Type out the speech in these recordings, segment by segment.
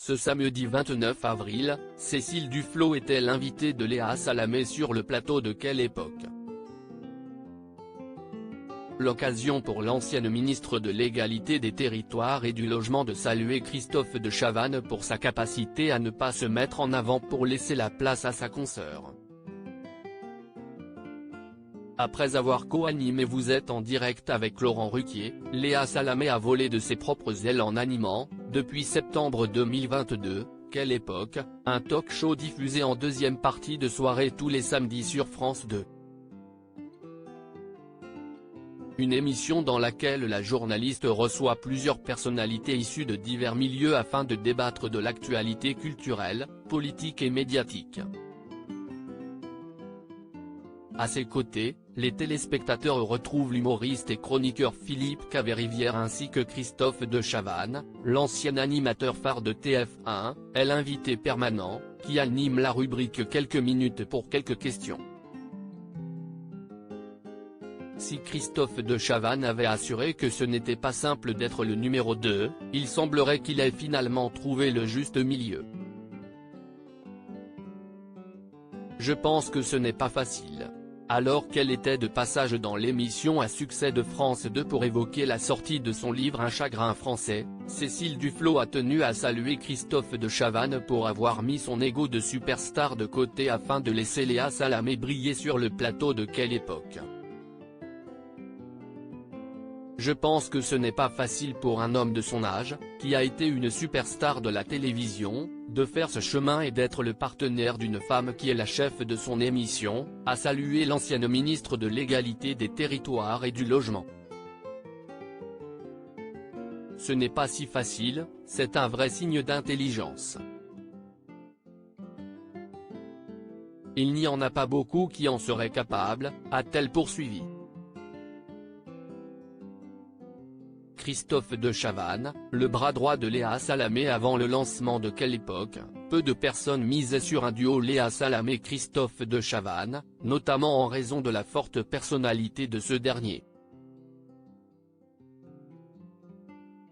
Ce samedi 29 avril, Cécile Duflot était l'invitée de Léa Salamé sur le plateau de Quelle époque. L'occasion pour l'ancienne ministre de l'Égalité des Territoires et du Logement de saluer Christophe de Chavannes pour sa capacité à ne pas se mettre en avant pour laisser la place à sa consoeur. Après avoir co-animé Vous êtes en direct avec Laurent Ruquier, Léa Salamé a volé de ses propres ailes en animant, depuis septembre 2022, Quelle époque, un talk-show diffusé en deuxième partie de soirée tous les samedis sur France 2. Une émission dans laquelle la journaliste reçoit plusieurs personnalités issues de divers milieux afin de débattre de l'actualité culturelle, politique et médiatique. À ses côtés, les téléspectateurs retrouvent l'humoriste et chroniqueur Philippe Caverivière ainsi que Christophe de Chavannes, l'ancien animateur phare de TF1, et l'invité permanent, qui anime la rubrique Quelques minutes pour quelques questions. Si Christophe de Chavannes avait assuré que ce n'était pas simple d'être le numéro 2, il semblerait qu'il ait finalement trouvé le juste milieu. Je pense que ce n'est pas facile. Alors qu'elle était de passage dans l'émission à succès de France 2 pour évoquer la sortie de son livre Un chagrin français, Cécile Duflot a tenu à saluer Christophe de Chavannes pour avoir mis son ego de superstar de côté afin de laisser Léa Salamé briller sur le plateau de Quelle époque. Je pense que ce n'est pas facile pour un homme de son âge, qui a été une superstar de la télévision, de faire ce chemin et d'être le partenaire d'une femme qui est la chef de son émission, a salué l'ancienne ministre de l'Égalité des Territoires et du Logement. Ce n'est pas si facile, c'est un vrai signe d'intelligence. Il n'y en a pas beaucoup qui en seraient capables, a-t-elle poursuivi. Christophe de Chavannes, le bras droit de Léa Salamé avant le lancement de Quelle époque, peu de personnes misaient sur un duo Léa Salamé-Christophe de Chavannes, notamment en raison de la forte personnalité de ce dernier.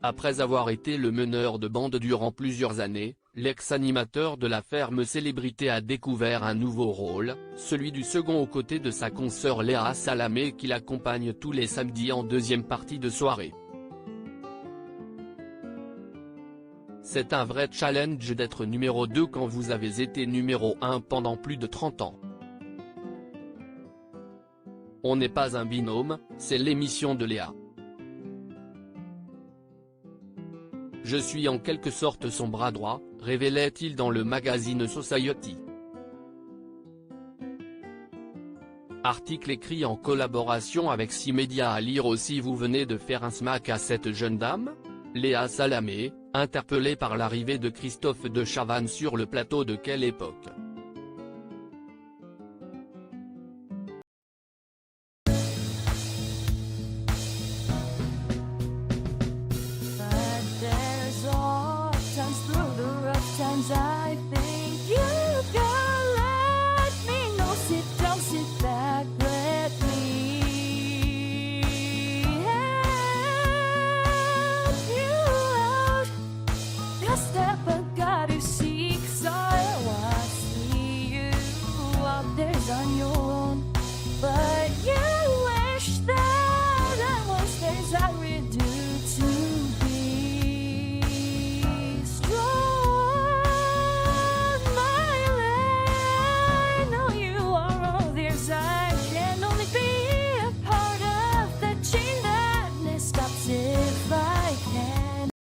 Après avoir été le meneur de bande durant plusieurs années, l'ex-animateur de la ferme célébrité a découvert un nouveau rôle, celui du second aux côtés de sa consoeur Léa Salamé qui l'accompagne tous les samedis en deuxième partie de soirée. C'est un vrai challenge d'être numéro 2 quand vous avez été numéro 1 pendant plus de 30 ans. On n'est pas un binôme, c'est l'émission de Léa. Je suis en quelque sorte son bras droit, révélait-il dans le magazine Society. Article écrit en collaboration avec 6 médias à lire aussi. Vous venez de faire un smack à cette jeune dame ? Léa Salamé, interpellée par l'arrivée de Christophe de Chavannes sur le plateau de Quelle époque.